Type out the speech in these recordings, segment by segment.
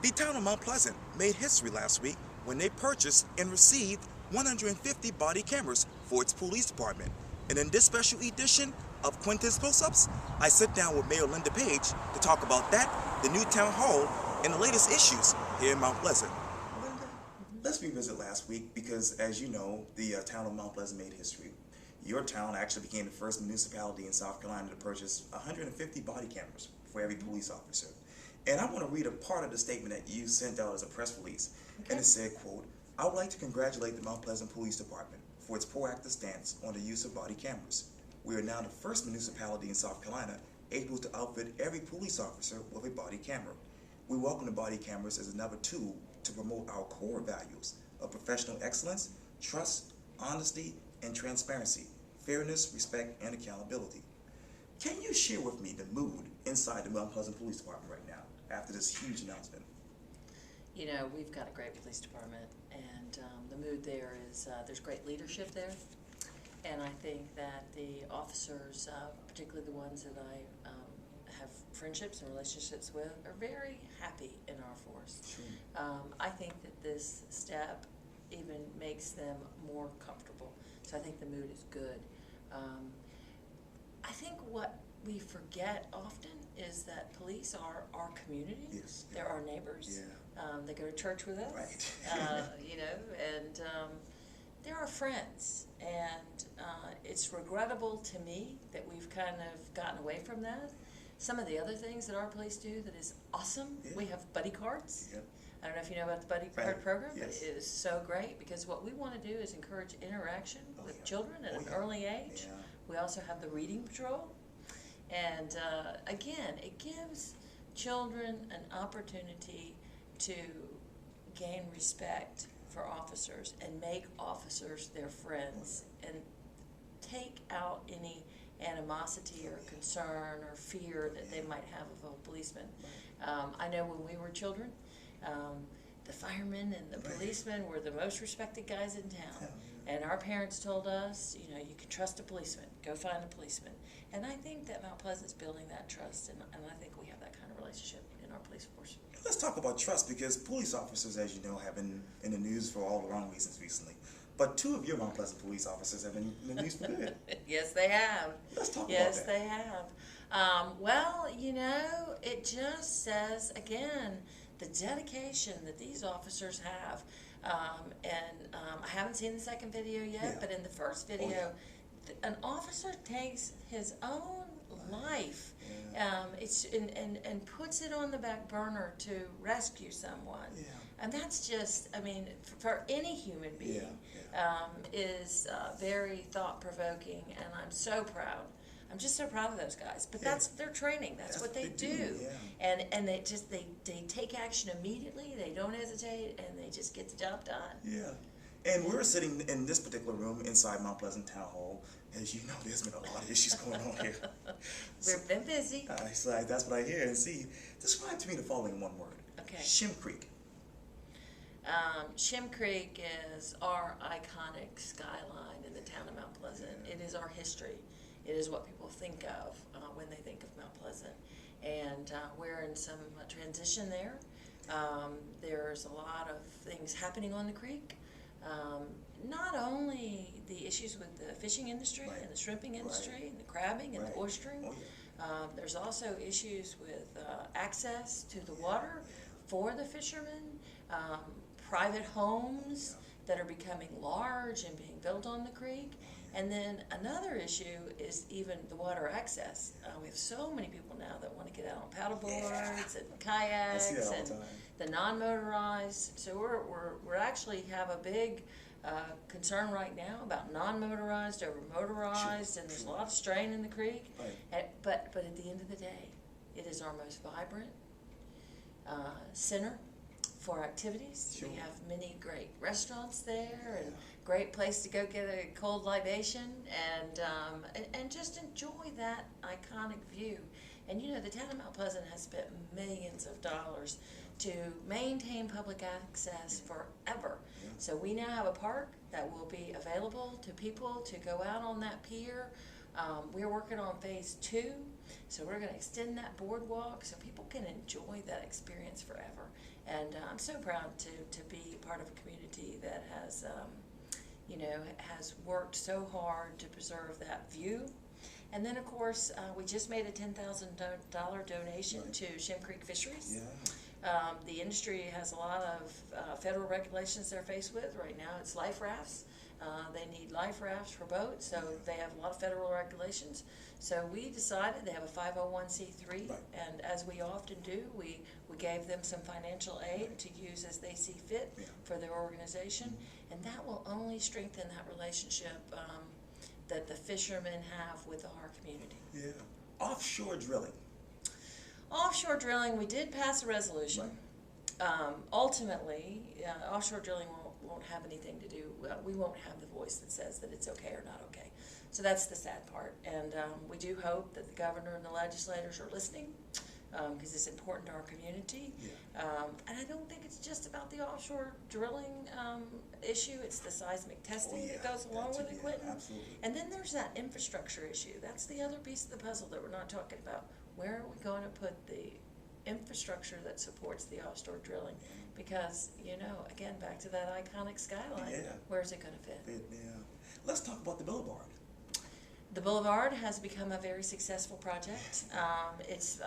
The town of Mount Pleasant made history last week when they purchased and received 150 body cameras for its police department. And in this special edition of Quintin's Close-Ups, I sit down with Mayor Linda Page to talk about that, the new town hall, and the latest issues here in Mount Pleasant. Linda, let's revisit last week because, as you know, the town of Mount Pleasant made history. Your town actually became the first municipality in South Carolina to purchase 150 body cameras for every police officer. And I want to read a part of the statement that you sent out as a press release. Okay. And it said, quote, "I would like to congratulate the Mount Pleasant Police Department for its proactive stance on the use of body cameras. We are now the first municipality in South Carolina able to outfit every police officer with a body camera. We welcome the body cameras as another tool to promote our core values of professional excellence, trust, honesty, and transparency, fairness, respect, and accountability." Can you share with me the mood inside the Mount Pleasant Police Department right now after this huge announcement? You know, we've got a great police department, and the mood there is there's great leadership there, and I think that the officers, particularly the ones that I have friendships and relationships with, are very happy in our force. Sure. I think that this step even makes them more comfortable, so I think the mood is good. I think what we forget often is that police are our community. Yes. They're our neighbors. Yeah. They go to church with us. Right. You know, and they're our friends. And it's regrettable to me that we've kind of gotten away from that. Some of the other things that our police do that is awesome. Yeah. We have buddy cards. Yep. I don't know if you know about the buddy Right. card program, Yes. but it is so great because what we want to do is encourage interaction with Yeah. children at an Yeah. early age. Yeah. We also have the reading patrol. And again, it gives children an opportunity to gain respect for officers and make officers their friends and take out any animosity or concern or fear that they might have of a policeman. I know when we were children, the firemen and the policemen were the most respected guys in town. And our parents told us, you know, you can trust a policeman. Go find a policeman. And I think that Mount Pleasant's building that trust, and I think we have that kind of relationship in our police force. Let's talk about trust because police officers, as you know, have been in the news for all the wrong reasons recently. But two of your Mount Pleasant police officers have been in the news for good. Yes, they have. Let's talk about that. Yes, they have. Well, you know, it just says, again, the dedication that these officers have. I haven't seen the second video yet, Yeah. but in the first video, an officer takes his own life and puts it on the back burner to rescue someone. Yeah. And that's just, I mean, for any human being, Yeah. is very thought-provoking, and I'm so proud. I'm just so proud of those guys. But that's their training. That's what they do. Yeah. And they just they take action immediately. They don't hesitate, and they just get the job done. Yeah. And we're sitting in this particular room inside Mount Pleasant Town Hall. As you know, there's been a lot of issues going on here. We've been busy. That's what I hear and see. Describe to me the following in one word. Okay. Shim Creek. Shim Creek is our iconic skyline in the town of Mount Pleasant. It is our history. It is what people think of when they think of Mount Pleasant. And we're in some transition there. There's a lot of things happening on the creek. Not only the issues with the fishing industry and the shrimping industry and the crabbing and the oystering. There's also issues with access to the water for the fishermen, private homes that are becoming large and being built on the creek. And then another issue is even the water access. We have so many people now that want to get out on paddle boards and kayaks and the non-motorized. So we're actually have a big concern right now about non-motorized over motorized, and there's a lot of strain in the creek. But at the end of the day, it is our most vibrant center for activities. We have many great restaurants there and great place to go get a cold libation and just enjoy that iconic view. And you know, the town of Mount Pleasant has spent millions of dollars to maintain public access forever. So we now have a park that will be available to people to go out on that pier. We're working on phase 2, so we're going to extend that boardwalk so people can enjoy that experience forever. And I'm so proud to be part of a community that has, has worked so hard to preserve that view. And then, of course, we just made a $10,000 donation Right. to Shem Creek Fisheries. Yeah. The industry has a lot of federal regulations they're faced with. Right now it's life rafts. They need life rafts for boats, so they have a lot of federal regulations. So we decided, they have a 501c3, Right. and as we often do, we gave them some financial aid to use as they see fit for their organization, and that will only strengthen that relationship that the fishermen have with our community. Yeah. Offshore drilling. Offshore drilling, we did pass a resolution. Ultimately, offshore drilling won't have anything to do, we won't have the voice that says that it's okay or not okay. So that's the sad part. And we do hope that the governor and the legislators are listening, because it's important to our community. And I don't think it's just about the offshore drilling issue, it's the seismic testing that goes along with it, Quintin. Absolutely. And then there's that infrastructure issue. That's the other piece of the puzzle that we're not talking about. Where are we going to put the infrastructure that supports the offshore drilling? Because, again, back to that iconic skyline, where's it going to fit? Yeah. Let's talk about the boulevard. The boulevard has become a very successful project. It's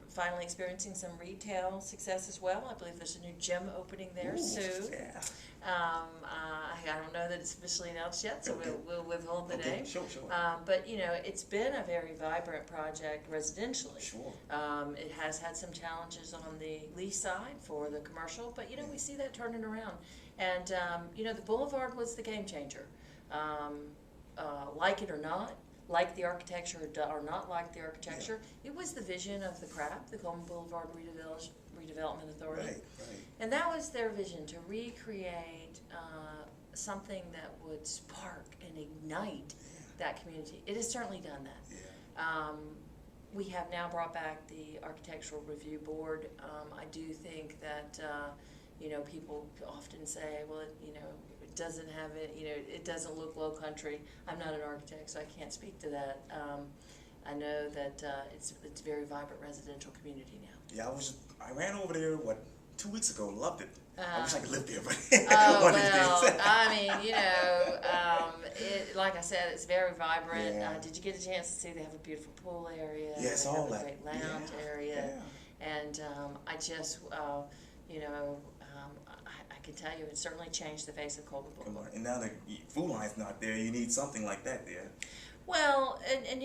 finally experiencing some retail success as well. I believe there's a new gym opening there soon. Yeah. I don't know that it's officially announced yet, so we'll withhold the name. Sure. But it's been a very vibrant project residentially. Sure. It has had some challenges on the lease side for the commercial, but we see that turning around. And the boulevard was the game changer. Like it or not, like the architecture or not like the architecture, it was the vision of the CRAB, the Coleman Boulevard Redevelopment Authority. Right. And that was their vision, to recreate something that would spark and ignite that community. It has certainly done that. We have now brought back the Architectural Review Board. I do think that, people often say, well, it doesn't have it, it doesn't look low country. I'm not an architect, so I can't speak to that. I know that it's a very vibrant residential community now. Yeah, I ran over there, 2 weeks ago, loved it. I wish I could live there, but one of these days. I mean, like I said, it's very vibrant. Yeah. Did you get a chance to see they have a beautiful pool area? Yes, they all have a that. great lounge area. And I just, I can tell you, it certainly changed the face of Coleman Boulevard. And now the food line's not there. You need something like that there. Well, and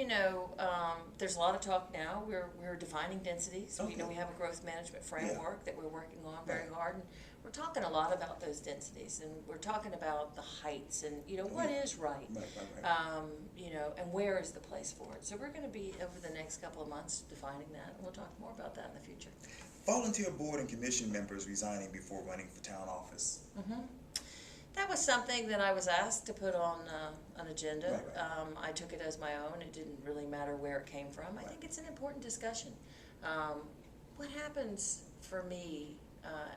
there's a lot of talk now. We're defining densities. Okay. We have a growth management framework that we're working on very hard, and we're talking a lot about those densities, and we're talking about the heights, and what is right. And where is the place for it. So we're going to be over the next couple of months defining that, and we'll talk more about that in the future. Volunteer board and commission members resigning before running for town office. That was something that I was asked to put on an agenda. Right. I took it as my own. It didn't really matter where it came from. I think it's an important discussion. What happens for me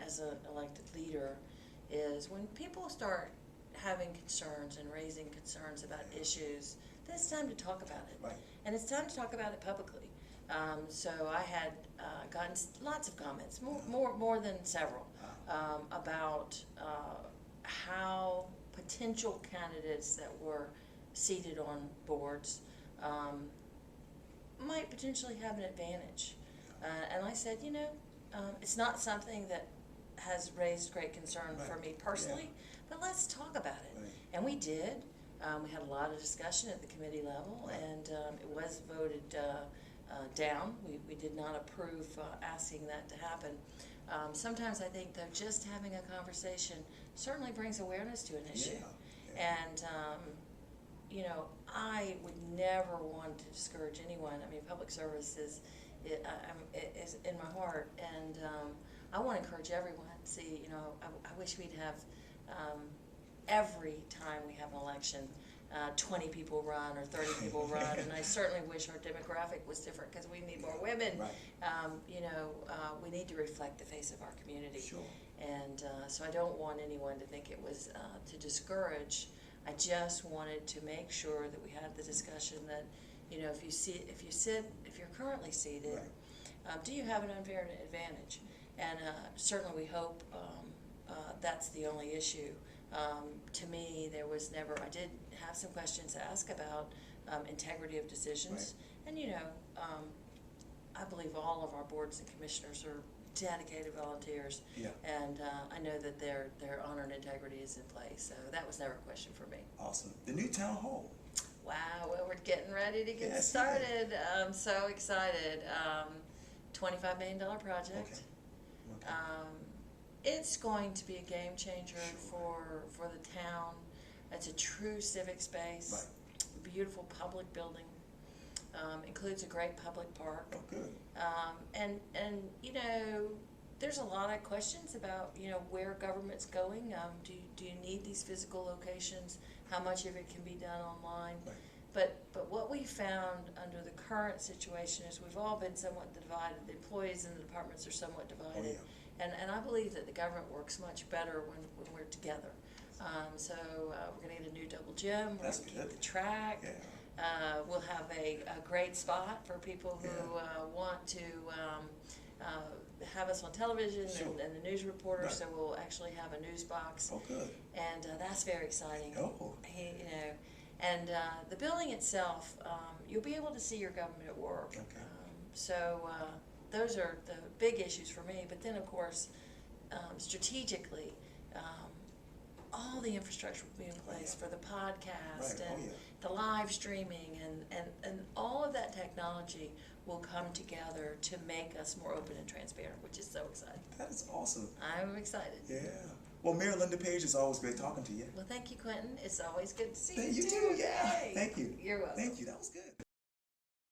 as an elected leader is when people start having concerns and raising concerns about issues, then it's time to talk about it. And it's time to talk about it publicly. So I had gotten lots of comments, more than several, about how potential candidates that were seated on boards might potentially have an advantage. And I said, it's not something that has raised great concern for me personally, but let's talk about it. And we did. We had a lot of discussion at the committee level, and it was voted down. We did not approve asking that to happen. Sometimes I think that just having a conversation certainly brings awareness to an issue. And, I would never want to discourage anyone. I mean, public service is in my heart, and I want to encourage everyone. See, I wish we'd have every time we have an election, 20 people run or 30 people run, and I certainly wish our demographic was different because we need more women. We need to reflect the face of our community. And so I don't want anyone to think it was to discourage. I just wanted to make sure that we had the discussion that, if you're currently seated, do you have an unfair advantage? And certainly we hope that's the only issue. To me, there was never, I did have some questions to ask about integrity of decisions. Right. And, I believe all of our boards and commissioners are dedicated volunteers. Yeah. And I know that their honor and integrity is in place. So that was never a question for me. Awesome. The new town hall. Wow, well, we're getting ready to get Yes, started. I'm so excited. $25 million project. Okay. It's going to be a game changer Sure. for the town. It's a true civic space. Right. Beautiful public building. Includes a great public park. Oh, good. And there's a lot of questions about where government's going. Do you need these physical locations? How much of it can be done online? Right. But what we found under the current situation is we've all been somewhat divided. The employees in the departments are somewhat divided. Oh, yeah. And I believe that the government works much better when we're together. So we're going to get a new double gym. We're That's going to keep good. the track. Yeah. We'll have a great spot for people who want to have us on television Sure. and the news reporters. Right. So we'll actually have a news box. Oh, good. And that's very exciting. Oh. And the building itself, you'll be able to see your government at work. Okay. So those are the big issues for me. But then, of course, strategically, all the infrastructure will be in place for the podcast Right. and the live streaming and all of that technology will come together to make us more open and transparent, which is so exciting. That is awesome. I'm excited. Yeah. Well, Mayor Linda Page, it's always great talking to you. Well, thank you, Quintin. It's always good to see You too, yeah. Yay. Thank you. You're welcome. Thank you. That was good.